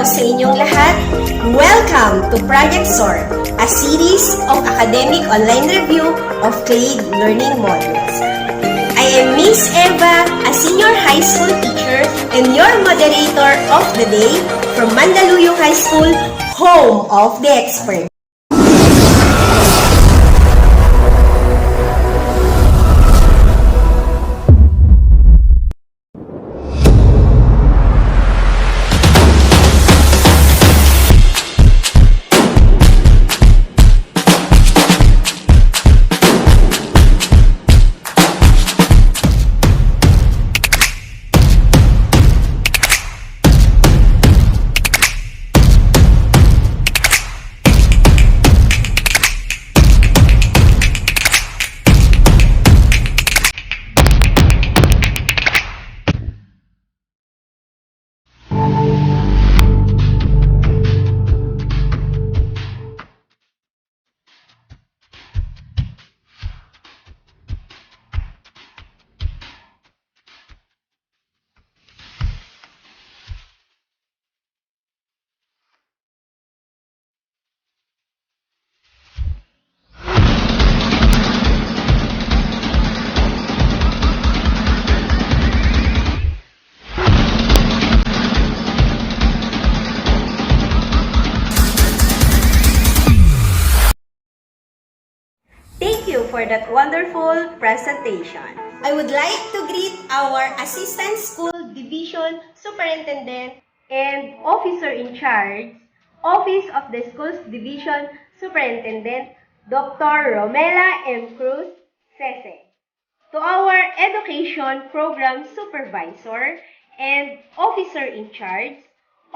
araw sa inyong lahat. Welcome to Project SOAR, a series of academic online review of CLAID Learning Modules. I am Miss Eva, a senior high school teacher and your moderator of the day from Mandaluyong High School, home of the expert. For that wonderful presentation. I would like to greet our Assistant School Division Superintendent and Officer in Charge, Office of the Schools Division Superintendent, Dr. Romela M. Cruz Sese. To our Education Program Supervisor and Officer in Charge,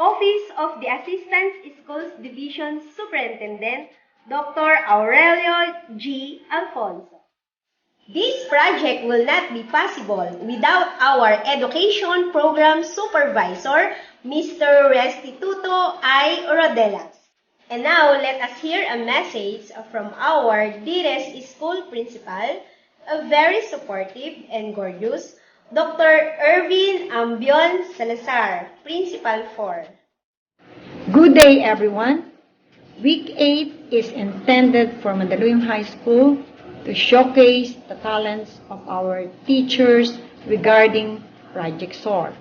Office of the Assistant Schools Division Superintendent, Dr. Aurelio G. Alfonso. This project will not be possible without our Education Program Supervisor, Mr. Restituto I. Rodelas. And now, let us hear a message from our dearest school principal, a very supportive and gorgeous, Dr. Ervin Ambion Salazar, Principal 4. Good day, everyone. Week 8 is intended for Mandaluyong High School to showcase the talents of our teachers regarding Project SOAR.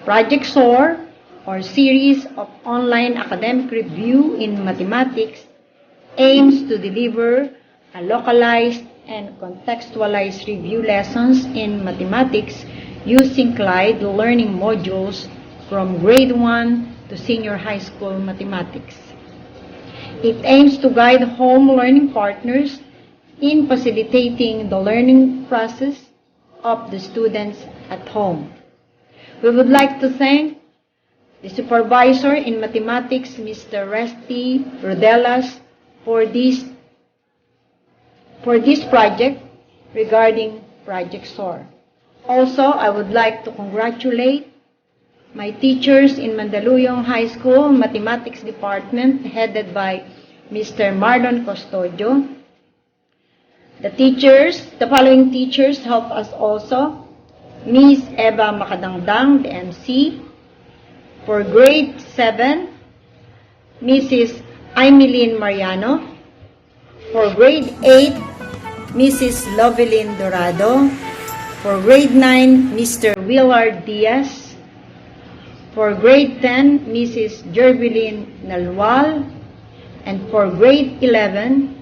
Project SOAR, or Series of Online Academic Review in Mathematics, aims to deliver a localized and contextualized review lessons in mathematics using CLAID Learning Modules from Grade 1 to Senior High School Mathematics. It aims to guide home learning partners in facilitating the learning process of the students at home. We would like to thank the Supervisor in Mathematics, Mr. Resti Rodelas, for this project regarding Project SOAR. Also, I would like to congratulate my teachers in Mandaluyong High School Mathematics Department, headed by Mr. Marlon Custodio. The following teachers help us also: Miss Eva Makadangdang, the MC. For Grade 7, Mrs. IMEE LYN Mariano. For Grade 8, Mrs. Lovelyn Dorado. For Grade 9, Mr. Willard Diaz. For Grade 10, Mrs. Jerbilyn Nalwal. And for Grade 11,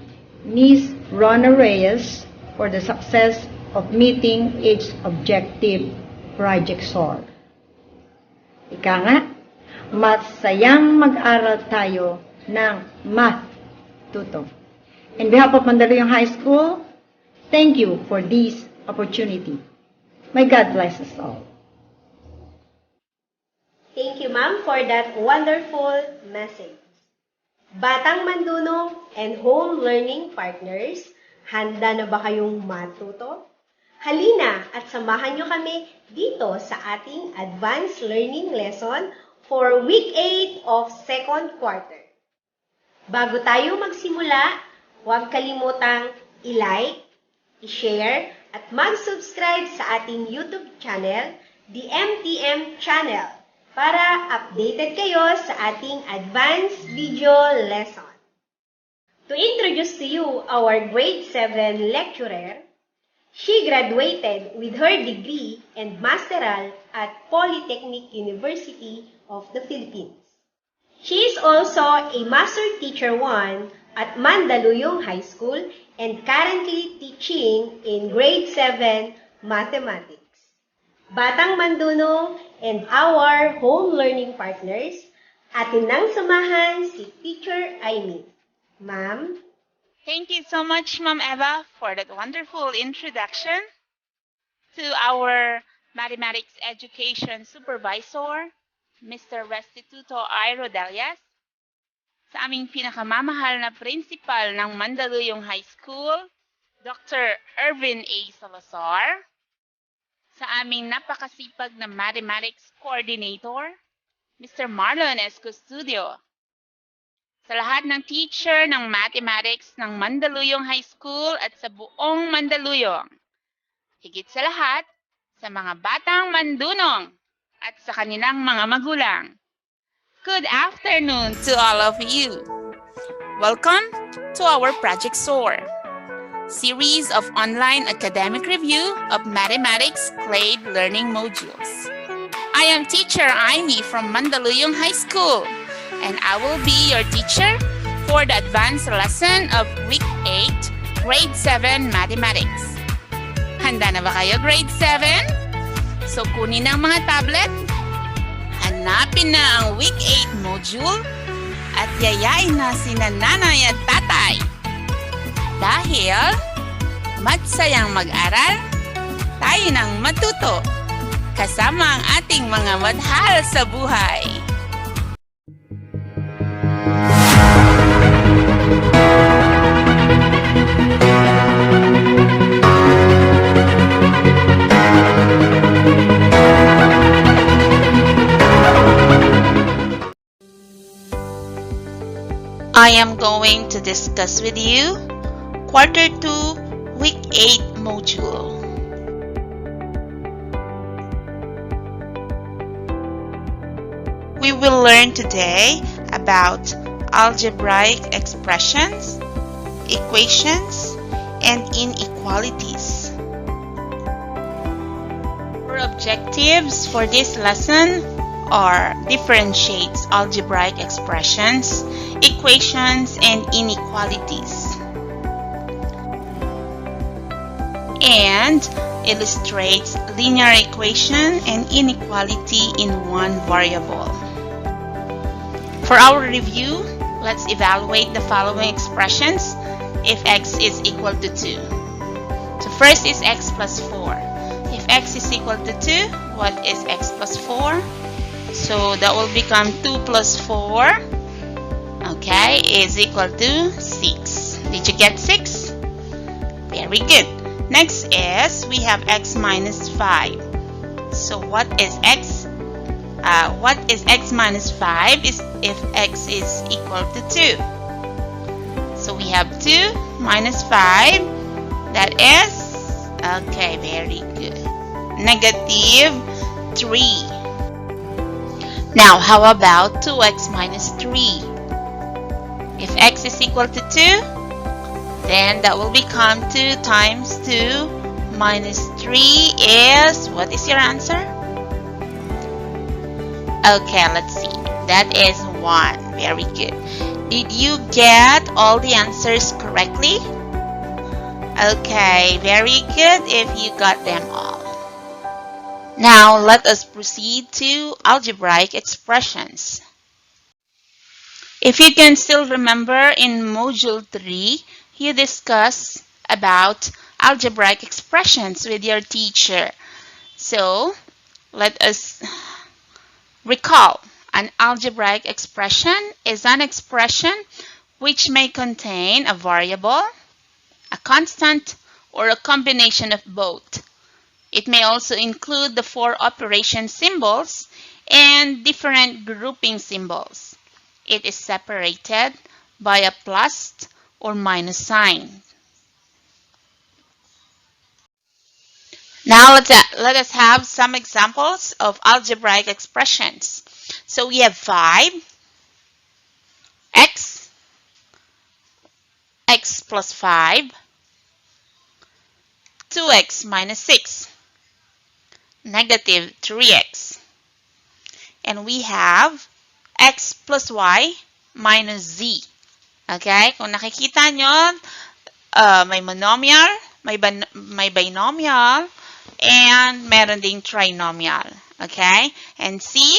Ms. Rona Reyes, for the success of meeting its objective, Project SOAR. Ika nga, Math-sayang Math-aral tayo ng Math-tuto. On behalf of Mandaluyong High School, thank you for this opportunity. May God bless us all. Thank you, ma'am, for that wonderful message. Batang MANDunong and home learning partners, handa na ba kayong matuto? Halina at samahan nyo kami dito sa ating advanced learning lesson for week 8 of second quarter. Bago tayo magsimula, huwag kalimutang i-like, i-share, at mag-subscribe sa ating YouTube channel, the MTM channel. para updated kayo sa ating advanced video lesson. To introduce to you our grade 7 lecturer, she graduated with her degree and Math-aral at Polytechnic University of the Philippines. She is also a Master Teacher 1 at Mandaluyong High School and currently teaching in grade 7 mathematics. Batang MANDunong and our home learning partners, atin nang samahan si Teacher IMEE. Ma'am? Thank you so much, Ma'am Eva, for that wonderful introduction to our Mathematics Education Supervisor, Mr. Restituto I. Rodelias, sa aming pinakamamahal na principal ng Mandaluyong High School, Dr. Ervin A. Salazar, sa aming napakasipag na Mathematics Coordinator, Mr. Marlon S. Custodio, sa lahat ng teacher ng Mathematics ng Mandaluyong High School at sa buong Mandaluyong. Higit sa lahat, sa mga batang mandunong at sa kanilang mga magulang. Good afternoon to all of you. Welcome to our Project SOAR, series of online academic review of Mathematics CLAID Learning Modules. I am Teacher IMEE from Mandaluyong High School, and I will be your teacher for the advanced lesson of Week 8, Grade 7 Mathematics. Handa na ba kayo, Grade 7? So kunin ang mga tablet, hanapin na ang Week 8 module, at yayain na sina nanay at tatay. Dahil, Math-sayang Math-aral, tayo ng matuto, kasama ang ating mga madhal sa buhay. I am going to discuss with you Quarter 2, Week 8 module. We will learn today about algebraic expressions, equations, and inequalities. Our objectives for this lesson are differentiates algebraic expressions, equations, and inequalities, and illustrates linear equation and inequality in one variable. For our review, let's evaluate the following expressions if x is equal to 2. So first is x plus 4. If x is equal to 2, what is x plus 4? So that will become 2 plus 4, okay, is equal to 6. Did you get 6? Very good. Next is, we have x minus 5. So what is x? What is x minus 5 is if x is equal to 2. So we have 2 minus 5, that is, okay, very good, negative 3. Now, how about 2x minus 3? If x is equal to 2, then that will become 2 times 2 minus 3 is, what is your answer? Okay, let's see. That is 1. Very good. Did you get all the answers correctly? Okay, very good if you got them all. Now, let us proceed to algebraic expressions. If you can still remember, in Module 3, you discussed about algebraic expressions with your teacher. So, let us recall. An algebraic expression is an expression which may contain a variable, a constant, or a combination of both. It may also include the 4 operation symbols and different grouping symbols. It is separated by a plus or minus sign. Now let us have some examples of algebraic expressions. So we have 5x, x plus 5, 2x minus 6, negative 3x. And we have x plus y minus z. Okay? Kung nakikita nyo, may monomial, may binomial, and meron ding trinomial. Okay? And see,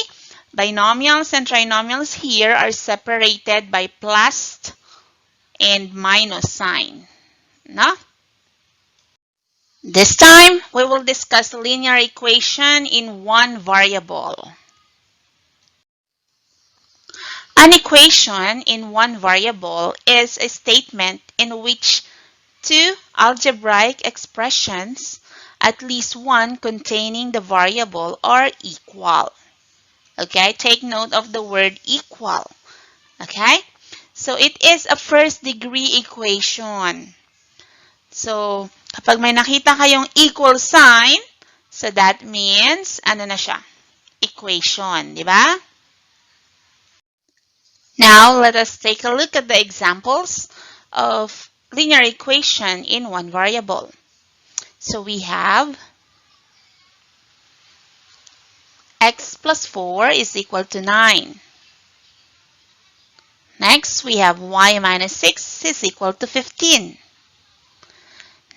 binomials and trinomials here are separated by plus and minus sign. No? This time, we will discuss linear equation in one variable. An equation in one variable is a statement in which two algebraic expressions, at least one containing the variable, are equal. Okay, take note of the word equal. Okay, so it is a first degree equation. So, kapag may nakita kayong equal sign, so that means, ano na siya? Equation, di ba? Now, let us take a look at the examples of linear equation in one variable. So, we have x plus 4 is equal to 9. Next, we have y minus 6 is equal to 15.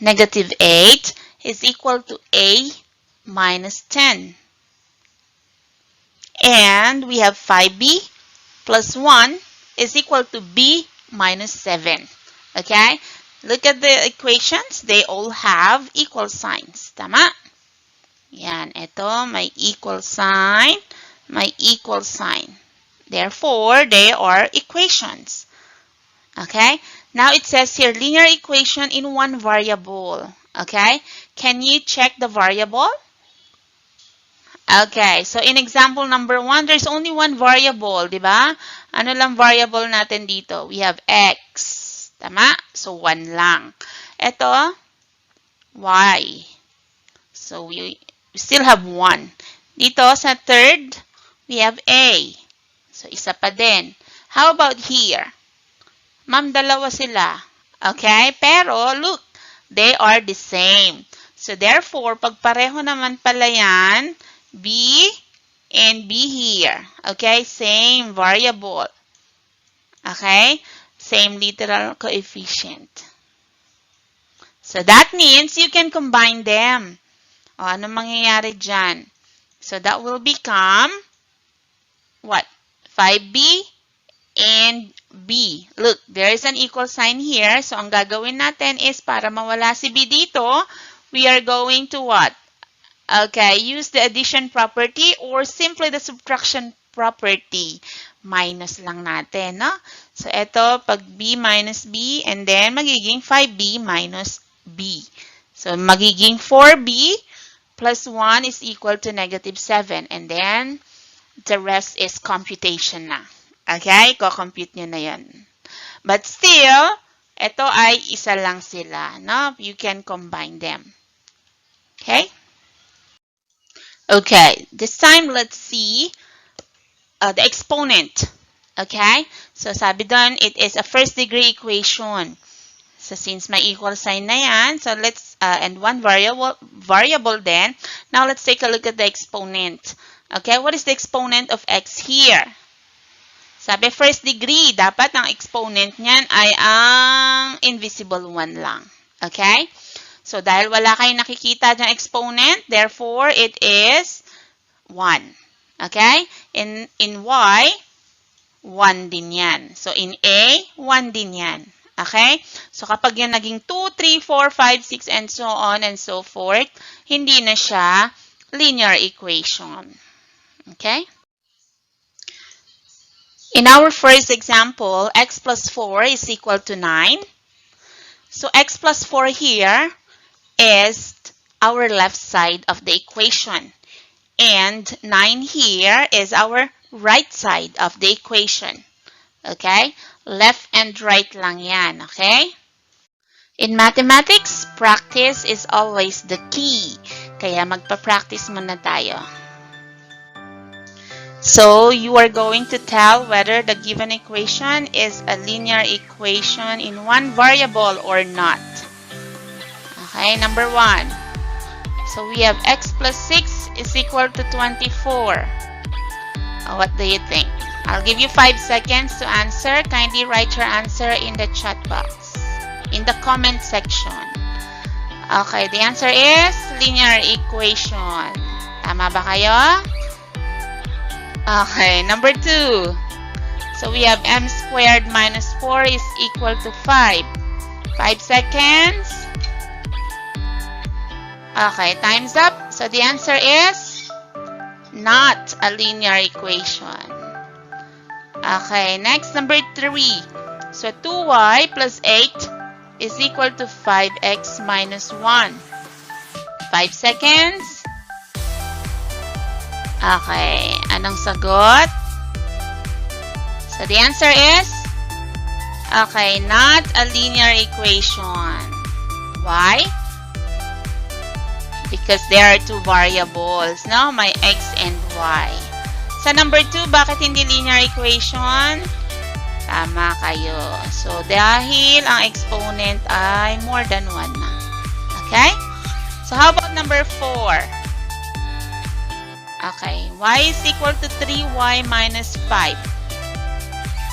Negative 8 is equal to a minus 10. And we have 5b plus 1 is equal to b minus 7. Okay? Look at the equations. They all have equal signs. Tama? Yan. Ito, may equal sign. May equal sign. Therefore, they are equations. Okay? Now, it says here, linear equation in one variable. Okay? Can you check the variable? Okay, so in example number 1, there's only one variable, di ba? Ano lang variable natin dito? We have x. Tama? So, 1 lang. Ito, y. So, we still have 1. Dito, sa third, we have a. So, isa pa din. How about here? Ma'am, dalawa sila. Okay? Pero, look, they are the same. So, therefore, pag pareho naman pala yan, b and b here. Okay? Same variable. Okay? Same literal coefficient. So, that means you can combine them. O, ano mangyayari dyan? So, that will become what? 5b and b. Look, there is an equal sign here. So, ang gagawin natin is para mawala si b dito, we are going to what? Okay, use the addition property or simply the subtraction property. Minus lang natin, no? So, ito, pag b minus b, and then magiging 5b minus b. So, magiging 4b plus 1 is equal to negative 7. And then, the rest is computation na. Okay? Ko-compute nyo na yan. But still, ito ay isa lang sila, no? You can combine them. Okay? Okay, this time let's see the exponent. Okay, so sabi doon, it is a first degree equation. So since may equal sign na yan, so let's, and one variable then, now let's take a look at the exponent. Okay, what is the exponent of x here? Sabi first degree, dapat ang exponent niyan ay ang invisible one lang. Okay? So, dahil wala kayong nakikita dyan exponent, therefore, it is 1. Okay? In y, 1 din yan. So, in a, 1 din yan. Okay? So, kapag yan naging 2, 3, 4, 5, 6, and so on and so forth, hindi na siya linear equation. Okay? In our first example, x plus 4 is equal to 9. So, x plus 4 here is our left side of the equation. And 9 here is our right side of the equation. Okay? Left and right lang yan. Okay? In mathematics, practice is always the key. Kaya magpa-practice muna tayo. So, you are going to tell whether the given equation is a linear equation in one variable or not. Okay, number 1. So, we have x plus 6 is equal to 24. What do you think? I'll give you 5 seconds to answer. Kindly write your answer in the chat box, in the comment section. Okay, the answer is linear equation. Tama ba kayo? Okay, number 2. So we have m squared minus 4 is equal to 5. 5 seconds. Okay, time's up. So the answer is not a linear equation. Okay, next, number 3. So 2y plus 8 is equal to 5x minus 1. 5 seconds. Okay, anong sagot? So the answer is, okay, not a linear equation. Why? Because there are two variables, no? May x and y. Sa number 2, bakit hindi linear equation? Tama kayo. So, dahil ang exponent ay more than 1 na. Okay? So, how about number 4? Okay, y is equal to 3y minus 5.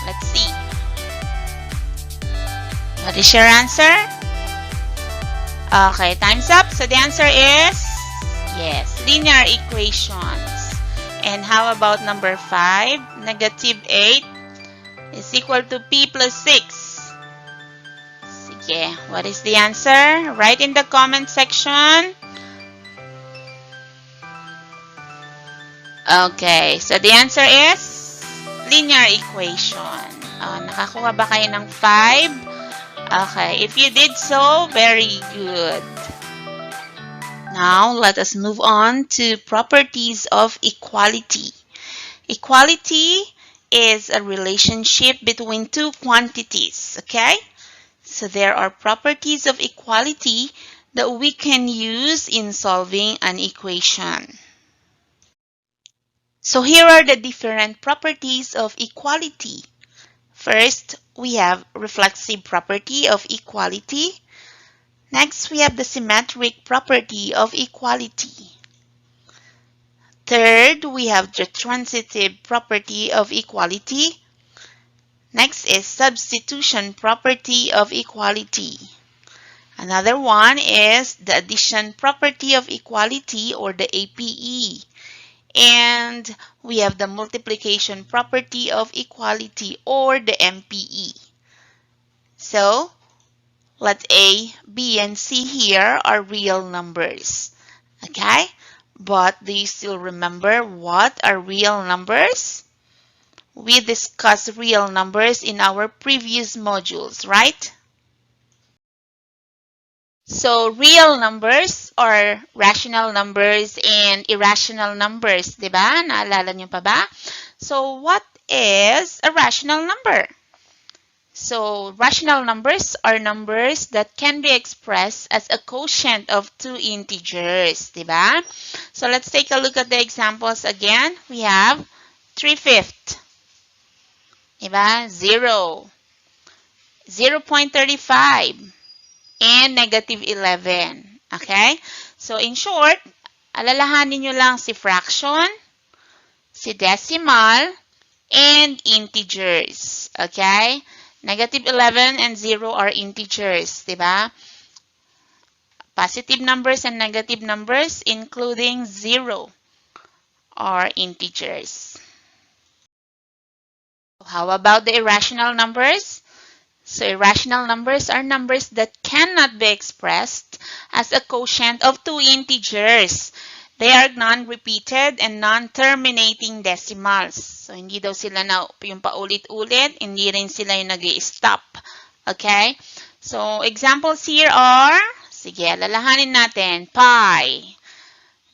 Let's see. What is your answer? Okay, time's up. So the answer is, yes, linear equations. And how about number 5? Negative 8 is equal to p plus 6. Sige, what is the answer? Write in the comment section. Okay, so the answer is linear equation. Nakakuha ba kayo ng 5? Okay, if you did so, very good. Now, let us move on to properties of equality. Equality is a relationship between two quantities, okay? So there are properties of equality that we can use in solving an equation. So here are the different properties of equality. First, we have reflexive property of equality. Next, we have the symmetric property of equality. Third, we have the transitive property of equality. Next is substitution property of equality. Another one is the addition property of equality, or the APE. And we have the multiplication property of equality, or the MPE. So, let A, B, and C here are real numbers. Okay? But do you still remember what are real numbers? We discussed real numbers in our previous modules, right? So, real numbers are rational numbers and irrational numbers, di ba? Naalala niyo pa ba? So, what is a rational number? So, rational numbers are numbers that can be expressed as a quotient of two integers, di ba? So, let's take a look at the examples again. We have 3/5, di ba? 0, 0.35, and negative 11. Okay? So, in short, alalahanin nyo lang si fraction, si decimal, and integers. Okay? Negative 11 and 0 are integers, diba? Positive numbers and negative numbers, including 0, are integers. How about the irrational numbers? So, irrational numbers are numbers that cannot be expressed as a quotient of two integers. They are non-repeated and non-terminating decimals. So, hindi daw sila na yung paulit-ulit, hindi rin sila yung nag-i-stop. Okay? So, examples here are, sige, lalahanin natin, pi,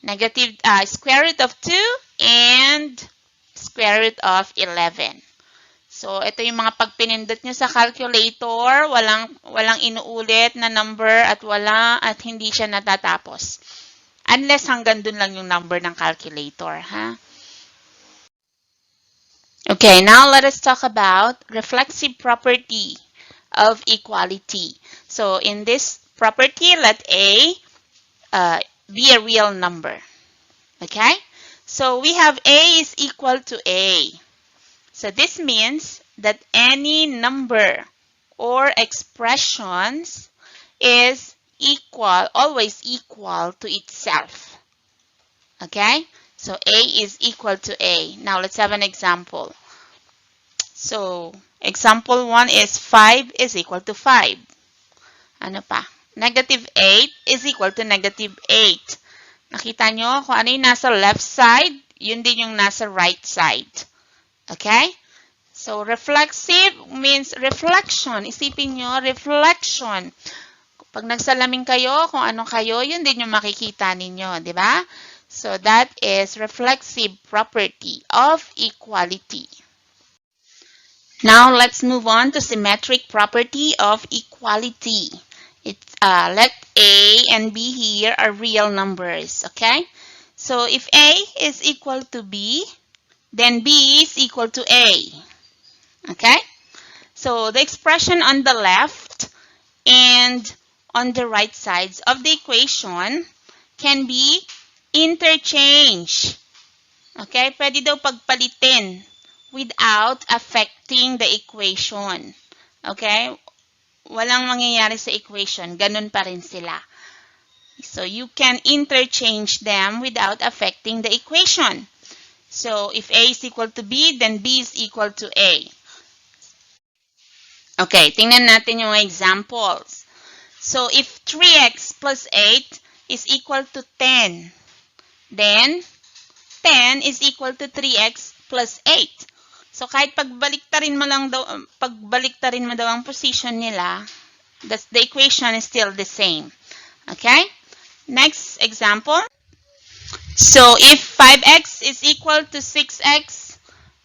negative, square root of 2, and square root of 11. So, ito yung mga pagpinindot nyo sa calculator, walang inuulit na number at hindi siya natatapos. Unless hanggang dun lang yung number ng calculator, ha? Okay, now let us talk about reflexive property of equality. So in this property, let A be a real number. Okay? So we have A is equal to A. So this means that any number or expressions is equal, always equal to itself. Okay? So A is equal to A. Now let's have an example. So example 1 is 5 is equal to 5. Ano pa? Negative 8 is equal to negative 8. Nakita nyo kung ano yung nasa left side, yun din yung nasa right side. Okay? So, reflexive means reflection. Isipin nyo, reflection. Pag nagsalamin kayo, kung ano kayo, yun din yung makikita ninyo. Di ba? So, that is reflexive property of equality. Now, let's move on to symmetric property of equality. Let A and B here are real numbers, okay? So, if A is equal to B, then B is equal to A, okay? So, the expression on the left and on the right sides of the equation can be interchanged, okay? Pwede daw pagpalitin without affecting the equation, okay? Walang mangyayari sa equation. Ganun pa rin sila. So, you can interchange them without affecting the equation. So, if A is equal to B, then B is equal to A. Okay, tingnan natin yung examples. So, if 3x plus 8 is equal to 10, then 10 is equal to 3x plus 8. So, kahit pagbaliktarin mo daw ang position nila, the equation is still the same. Okay? Next example. So, if 5x is equal to 6x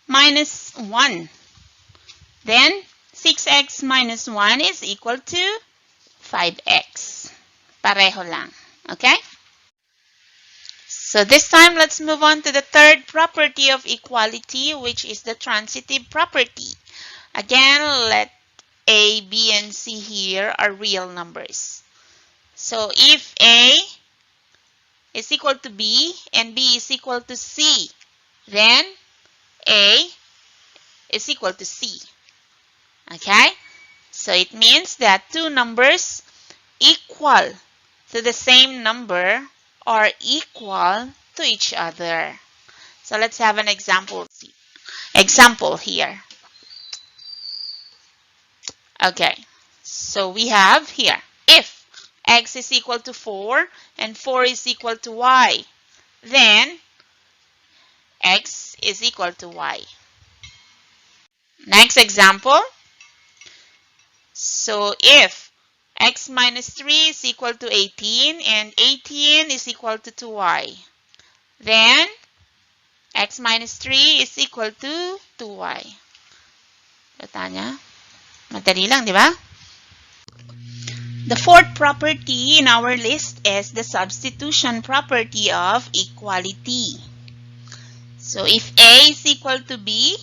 minus 1, then 6x minus 1 is equal to 5x. Pareho lang. Okay? So this time, let's move on to the third property of equality, which is the transitive property. Again, let A, B, and C here are real numbers. So if A is equal to B and B is equal to C, then A is equal to C. Okay? So it means that two numbers equal to the same number are equal to each other. So let's have an example here. Okay, so we have here, if x is equal to 4 and 4 is equal to y, then x is equal to y. Next example. So if x minus 3 is equal to 18 and 18 is equal to 2y, then x minus 3 is equal to 2y. Tanya? Madali lang, di ba? The fourth property in our list is the substitution property of equality. So if A is equal to B,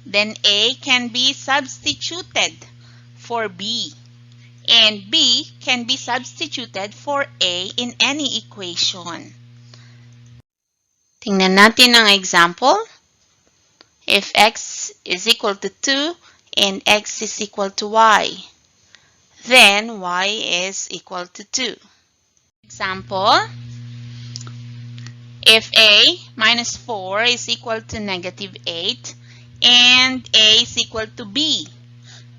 then A can be substituted for B. And B can be substituted for A in any equation. Tingnan natin ang example. If x is equal to 2 and x is equal to y, then y is equal to 2. Example, if A minus 4 is equal to negative 8 and A is equal to B,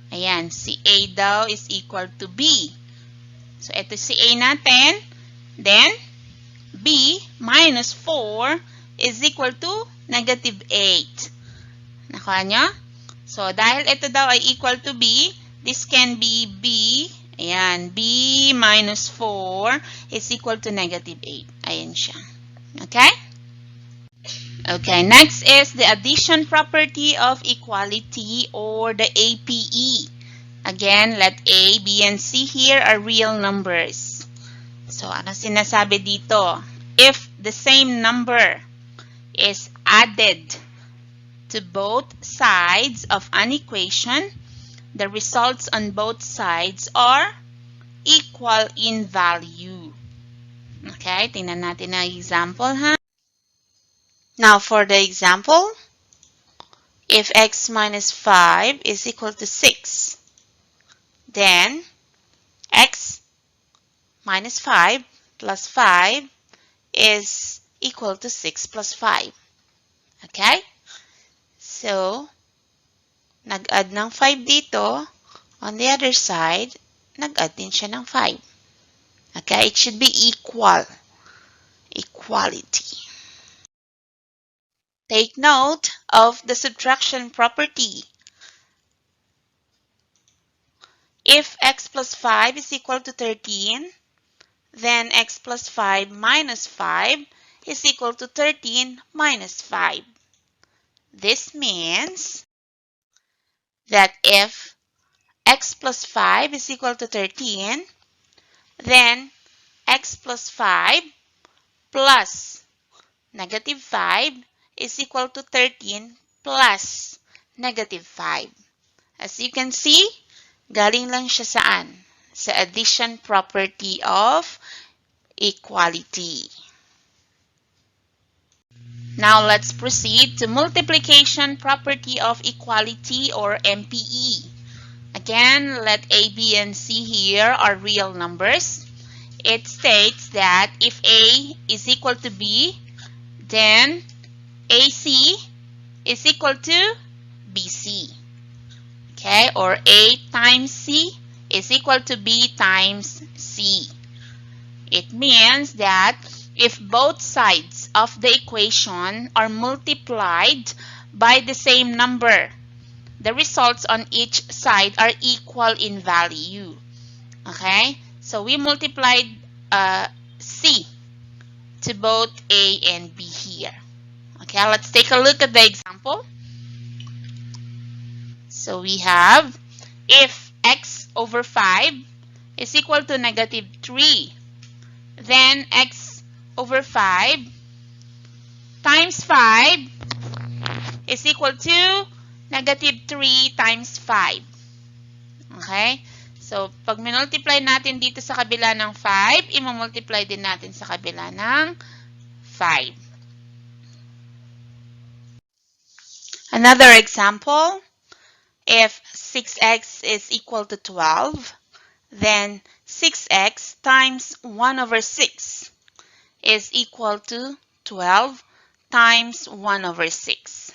ayan, si A daw is equal to B. So, ito si A natin. Then, B minus 4 is equal to negative 8. Nakuha nyo? So, dahil ito daw ay equal to B, this can be B. Ayan, B minus 4 is equal to negative 8. Ayan siya. Okay? Okay, next is the addition property of equality or the APE. Again, let A, B, and C here are real numbers. So, ano sinasabi dito? if the same number is added to both sides of an equation, the results on both sides are equal in value. Okay, tingnan natin ang example, ha? Now, for the example, if x minus 5 is equal to 6, then x minus 5 plus 5 is equal to 6 plus 5. Okay? So, nag-add ng 5 dito. On the other side, nag-add din siya ng 5. Okay? It should be equal. Equality. Take note of the subtraction property. If x plus 5 is equal to 13, then x plus 5 minus 5 is equal to 13 minus 5. This means that if x plus 5 is equal to 13, then x plus 5 plus negative 5 is equal to 13 plus negative 5. As you can see, galing lang siya saan? Sa addition property of equality. Now let's proceed to multiplication property of equality or MPE. Again, let A, B, and C here are real numbers. It states that if A is equal to B, then AC is equal to BC. Okay, or A times C is equal to B times C. It means that if both sides of the equation are multiplied by the same number, the results on each side are equal in value. Okay, so we multiplied C to both A and B here. Okay, let's take a look at the example. So we have, if x over 5 is equal to negative 3, then x over 5 times 5 is equal to negative 3 times 5. Okay? So, pag minultiply natin dito sa kabila ng 5, imamultiply din natin sa kabila ng 5. Another example, if 6x is equal to 12, then 6x times 1 over 6 is equal to 12 times 1 over 6.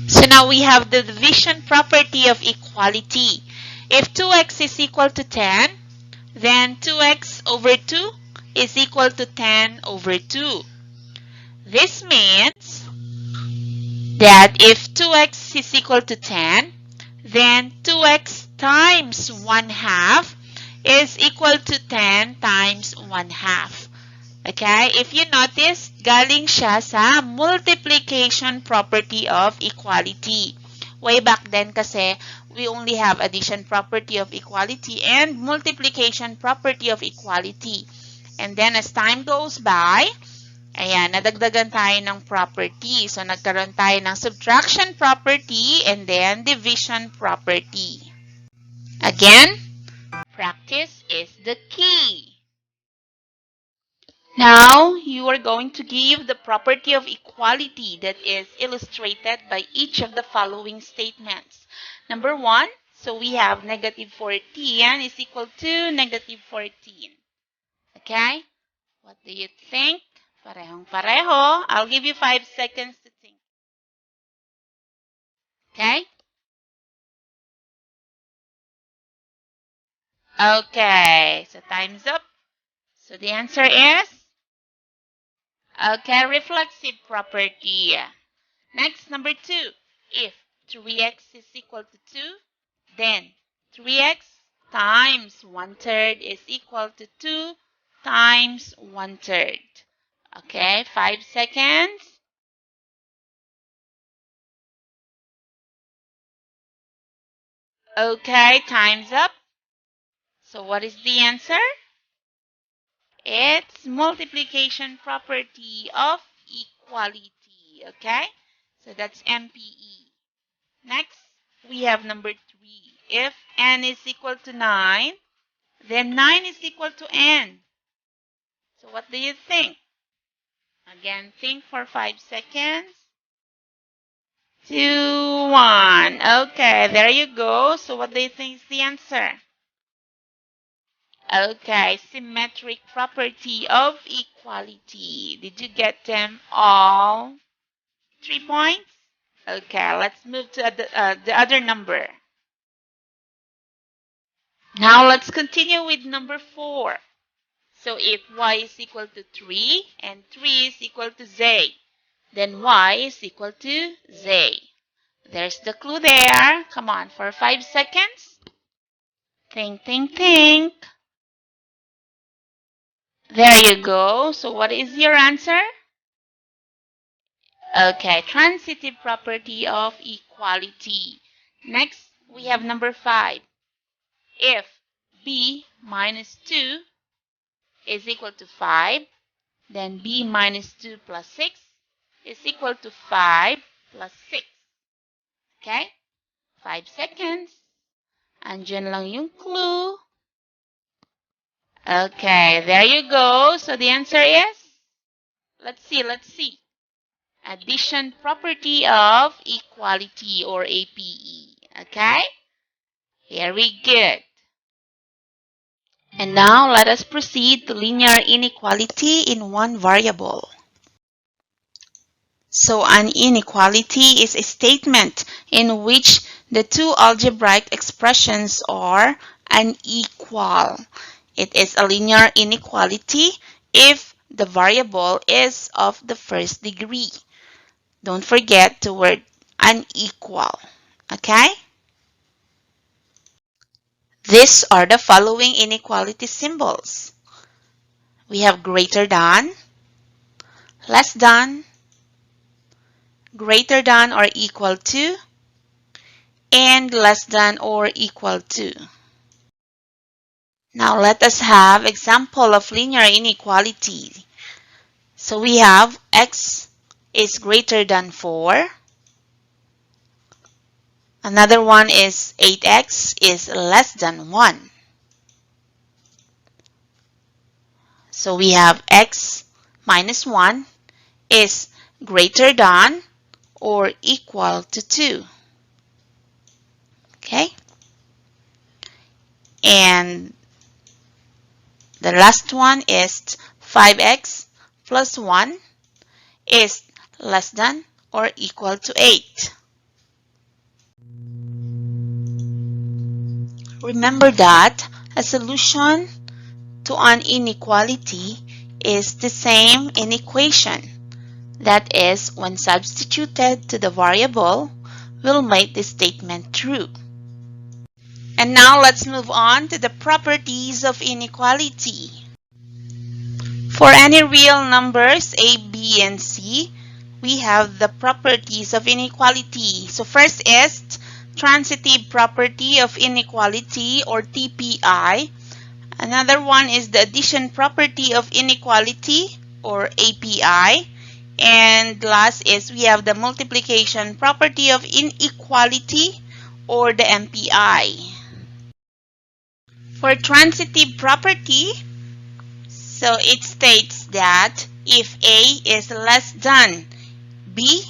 So now we have the division property of equality. If 2x is equal to 10, then 2x over 2 is equal to 10 over 2. This means that if 2x is equal to 10, then 2x times 1 half is equal to 10 times 1 half. Okay? If you notice, galing siya sa multiplication property of equality. Way back then kasi, we only have addition property of equality and multiplication property of equality. And then as time goes by, ayan, nadagdagan tayo ng property. So, nagkaroon tayo ng subtraction property and then division property. Again, practice is the key. Now, you are going to give the property of equality that is illustrated by each of the following statements. Number 1, so we have negative 14 is equal to negative 14. Okay? What do you think? Parehong-pareho. I'll give you 5 seconds to think. Okay? Okay, so time's up. So the answer is, okay, reflexive property. Next, number 2. If 3x is equal to 2, then 3x times 1/3 is equal to 2 times 1/3. Okay, 5 seconds. Okay, time's up. So what is the answer? It's multiplication property of equality. Okay? So that's MPE. Next, we have number 3. If n is equal to 9, then 9 is equal to n. So what do you think? Again, think for 5 seconds. 2, 1. Okay, there you go. So what do you think is the answer? Okay, symmetric property of equality. Did you get them all? 3 points? Okay, let's move to the other number. Now let's continue with number 4. So if y is equal to 3 and 3 is equal to z, then y is equal to z. There's the clue there. Come on, for 5 seconds. Think, think, think. There you go. So what is your answer? Okay, transitive property of equality. Next, we have number 5. If b minus 2 is equal to 5, then b minus 2 plus 6 is equal to 5 plus 6. Okay? 5 seconds. Andyan lang yung clue. Okay, there you go. So the answer is? Let's see. Addition property of equality or APE. Okay? Very good. And now let us proceed to linear inequality in one variable. So an inequality is a statement in which the two algebraic expressions are unequal. It is a linear inequality if the variable is of the first degree. Don't forget the word unequal. Okay? These are the following inequality symbols. We have greater than, less than, greater than or equal to, and less than or equal to. Now let us have example of linear inequality. So we have x is greater than 4. Another one is 8x is less than 1. So we have x minus 1 is greater than or equal to 2. Okay? And the last one is 5x plus 1 is less than or equal to 8. Remember that a solution to an inequality is the same in equation. That is, when substituted to the variable, will make the statement true. And now let's move on to the properties of inequality. For any real numbers a, b, and c, we have the properties of inequality. So first is transitive property of inequality or TPI. Another one is the addition property of inequality or API. And last is we have the multiplication property of inequality or the MPI. For transitive property, so it states that if A is less than B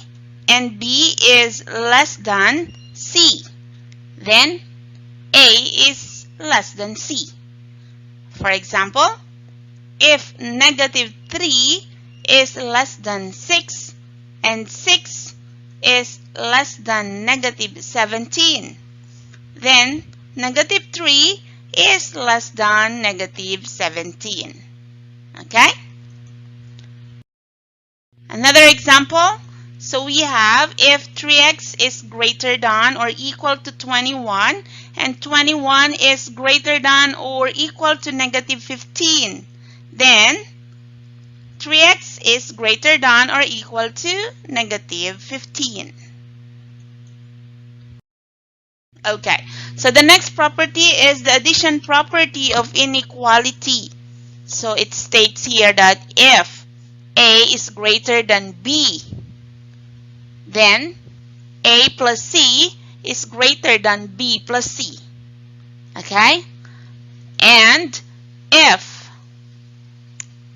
and B is less than C, then A is less than C. For example, if negative 3 is less than 6 and 6 is less than negative 17, then negative 3 is less than negative 17. Okay? Another example. So we have if 3x is greater than or equal to 21 and 21 is greater than or equal to negative 15, then 3x is greater than or equal to negative 15. Okay, so the next property is the addition property of inequality. So it states here that if A is greater than B, then A plus C is greater than B plus C. Okay? And if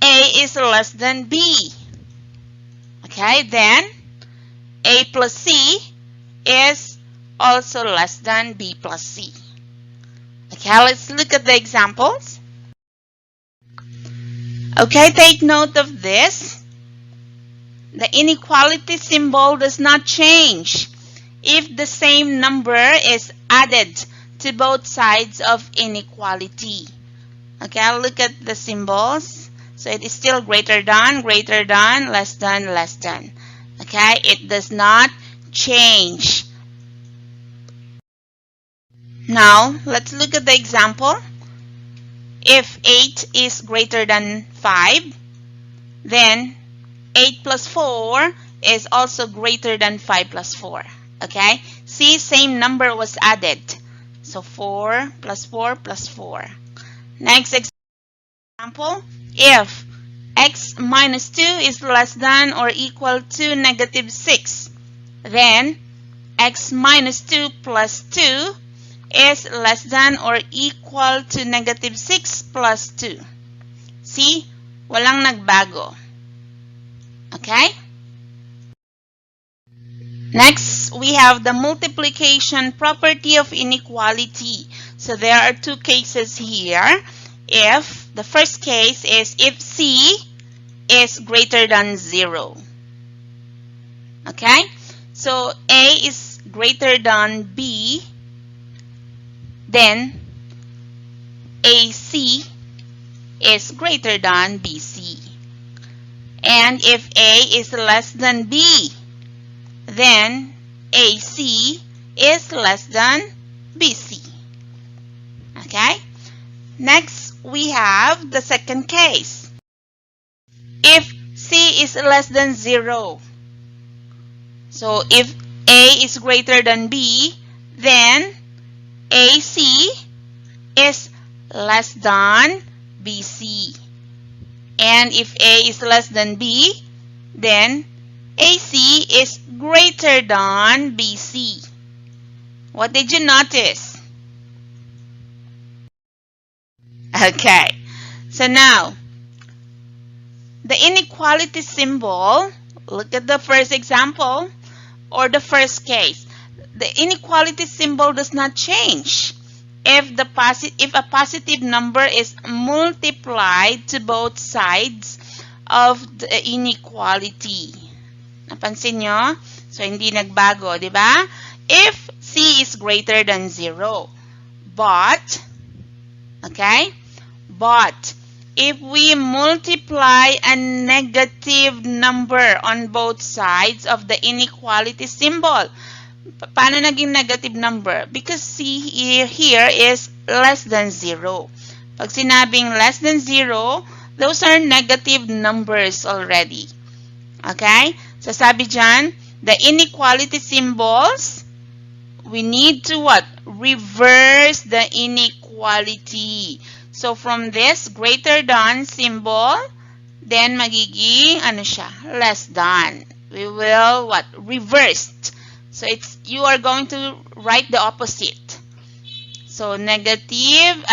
A is less than B, okay, then A plus C is also less than B plus C. Okay, let's look at the examples. Okay, take note of this. The inequality symbol does not change if the same number is added to both sides of inequality. Okay, look at the symbols. So it is still greater than, less than, less than. Okay, it does not change. Now, let's look at the example. If 8 is greater than 5, then 8 plus 4 is also greater than 5 plus 4. Okay? See, same number was added. So 4 plus 4 plus 4. Next example. If x minus 2 is less than or equal to negative 6, then x minus 2 plus 2 is less than or equal to negative 6 plus 2. See? Walang nagbago. Okay? Next, we have the multiplication property of inequality. So there are two cases here. If the first case is if C is greater than 0. Okay? So A is greater than B, then AC is greater than BC. And if A is less than B, then AC is less than BC. Okay? Next, we have the second case. If C is less than 0. So if A is greater than B, then AC is less than BC. And if A is less than B, then AC is greater than BC. What did you notice? Okay, so now, the inequality symbol, look at the first example or the first case. The inequality symbol does not change if a positive number is multiplied to both sides of the inequality. Napansin nyo? So, hindi nagbago, di ba? If C is greater than 0. But, okay? But, if we multiply a negative number on both sides of the inequality symbol, paano naging negative number? Because C here is less than 0. Pag sinabing less than 0, those are negative numbers already. Okay? So sabi dyan, the inequality symbols, we need to what? Reverse the inequality. So from this greater than symbol, then magiging ano siya? Less than. We will what? Reversed. So you are going to write the opposite. So negative,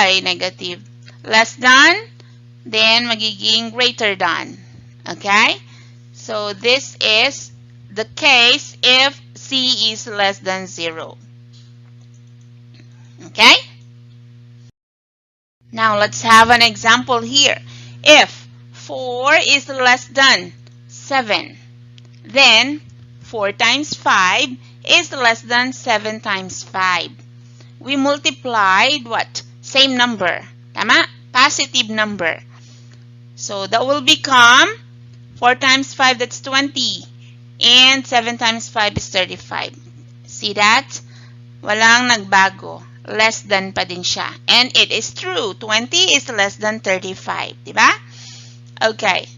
less than, then magiging greater than. Okay? So this is the case if C is less than 0. Okay? Now let's have an example here. If 4 is less than 7, then 4 times 5 is less than 7 times 5. We multiplied what? Same number. Tama? Positive number. So that will become 4 times 5, that's 20. And 7 times 5 is 35. See that? Walang nagbago. Less than pa din siya. And it is true. 20 is less than 35. Diba? Okay.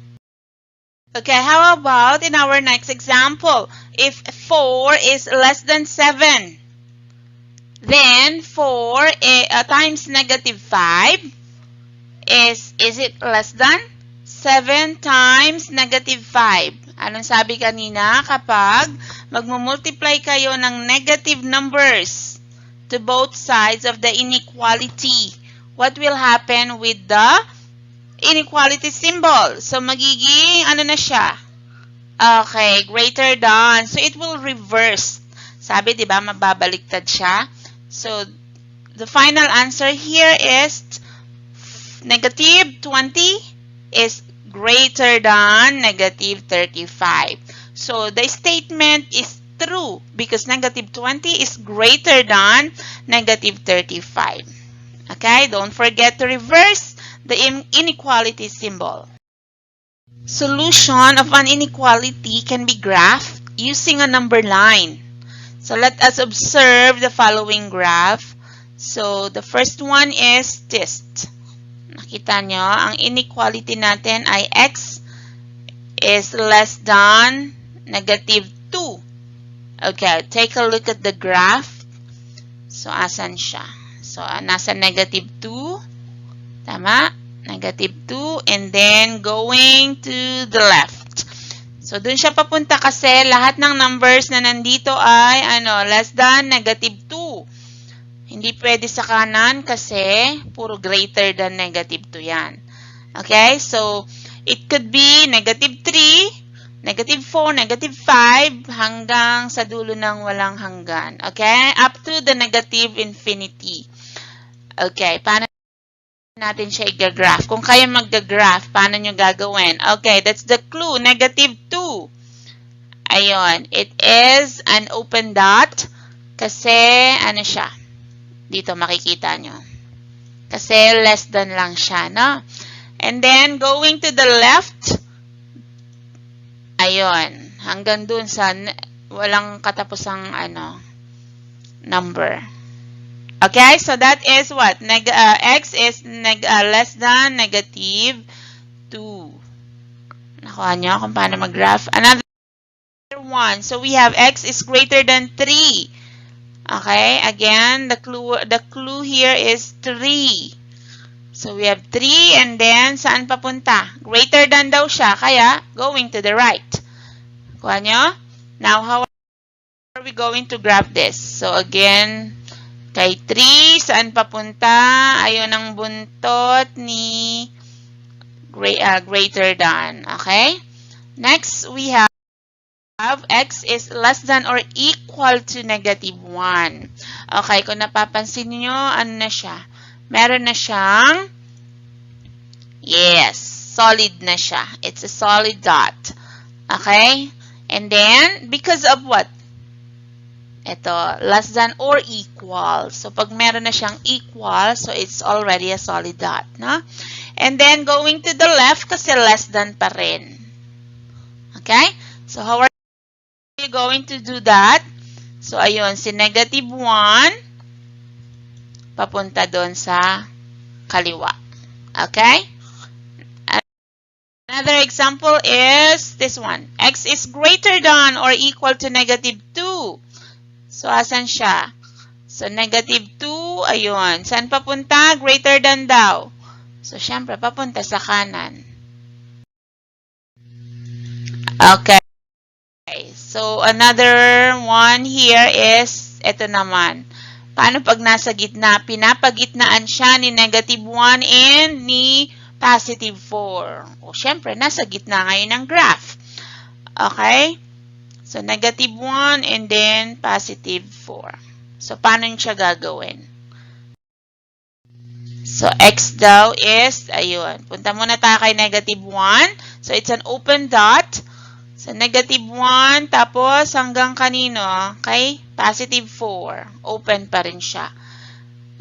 Okay, how about in our next example? If 4 is less than 7, then 4 times negative 5 is it less than? 7 times negative 5. Anong sabi kanina? Kapag magmumultiply kayo ng negative numbers to both sides of the inequality, what will happen with the inequality symbol? So, magiging, ano na siya? Okay, greater than. So, it will reverse. Sabi, di ba, mababaliktad siya. So, the final answer here is negative 20 is greater than negative 35. So, the statement is true because negative 20 is greater than negative 35. Okay, don't forget to reverse the inequality symbol. Solution of an inequality can be graphed using a number line. So, let us observe the following graph. So, the first one is this. Nakita nyo, ang inequality natin ay x is less than negative 2. Okay, take a look at the graph. So, asan siya? So, nasa negative 2. Tama? Negative 2. And then, going to the left. So, dun siya papunta kasi lahat ng numbers na nandito ay less than negative 2. Hindi pwede sa kanan kasi puro greater than negative 2 yan. Okay? So, it could be negative 3, negative 4, negative 5, hanggang sa dulo ng walang hanggan. Okay? Up to the negative infinity. Okay. Paano natin siya i-graph? Kung kayo mag-graph, paano nyo gagawin? Okay, that's the clue. Negative 2. Ayun. It is an open dot kasi ano siya? Dito makikita nyo. Kasi less than lang siya, no? And then, going to the left, ayun. Hanggang dun sa walang katapusang number. Okay, so that is what? X is less than negative 2. Nakuha nyo kung paano mag-graph. Another one. So we have x is greater than 3. Okay, again, the clue here is 3. So we have 3 and then saan papunta? Greater than daw siya, kaya going to the right. Nakuha nyo? Now, how are we going to graph this? So again, kay 3, saan papunta? Ayun ang buntot ni greater than. Okay? Next, we have x is less than or equal to negative 1. Okay, kung napapansin niyo, ano na siya? Meron na siyang, yes, solid na siya. It's a solid dot. Okay? And then, because of what? Ito, less than or equal. So, pag meron na siyang equal, so it's already a solid dot, no? And then, going to the left, kasi less than pa rin. Okay? So, how are you going to do that? So, ayun, si negative 1, papunta doon sa kaliwa. Okay? Another example is this one. X is greater than or equal to negative 2. So, asan siya? So, negative 2, ayun. Saan papunta? Greater than daw. So, syempre, papunta sa kanan. Okay. So, another one here is, ito naman. Paano pag nasa gitna? Pinapagitnaan siya ni negative 1 and ni positive 4. O, syempre, nasa gitna ngayon ng graph. Okay? So, negative 1 and then positive 4. So, paano siya gagawin? So, x daw is, ayun. Punta muna tayo kay negative 1. So, it's an open dot. So, negative 1, tapos hanggang kanino? Kay positive 4. Open pa rin siya.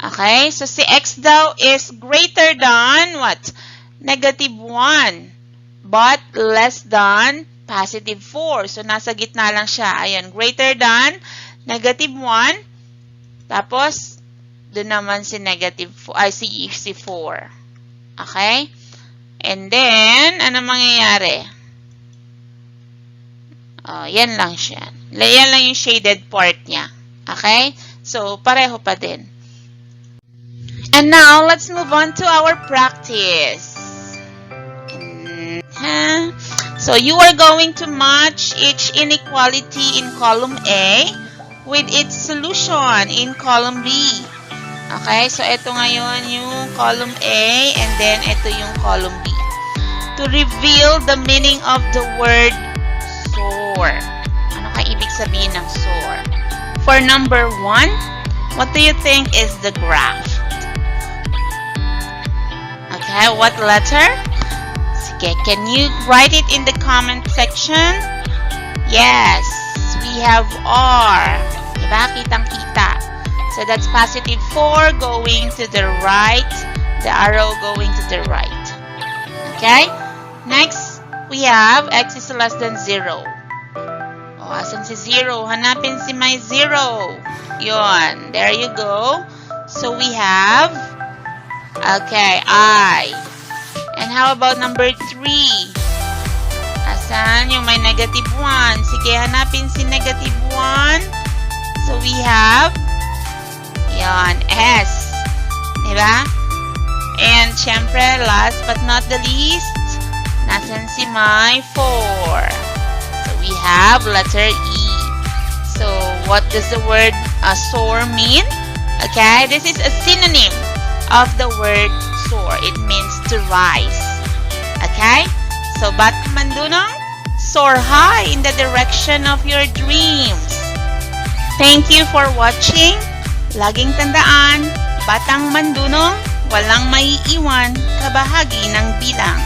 Okay? So, si x daw is greater than what? Negative 1. But less than positive 4. So, nasa gitna lang siya. Ayan, greater than negative 1. Tapos, doon naman si negative 4, si 4. Okay? And then, ano mangyayari? Oh, yan lang siya. Yan lang yung shaded part niya. Okay? So, pareho pa din. And now, let's move on to our practice. So, you are going to match each inequality in column A with its solution in column B. Okay, so ito ngayon yung column A and then ito yung column B. To reveal the meaning of the word SOAR. Ano ka ibig sabihin ng SOAR? For number 1, what do you think is the graph? Okay, what letter? Sige, can you write it in the comment section? Yes, we have R. Diba? Kitang-kita. So that's positive 4 going to the right, the arrow going to the right. Okay? Next, we have x is less than 0. O, asan si 0? Hanapin si may 0. Yun. There you go. So we have, okay, I. And how about number 3? Asan yung may negative 1? Sige, hanapin si negative 1. So we have, yan, S. Diba? And syempre, last but not the least, nasan si my 4? So we have letter E. So what does the word soar mean? Okay, this is a synonym of the word soar. It means to rise. Okay? So, Batang MANDunong, soar high in the direction of your dreams. Thank you for watching. Laging tandaan, Batang MANDunong, walang maiiwan kabahagi ng bilang.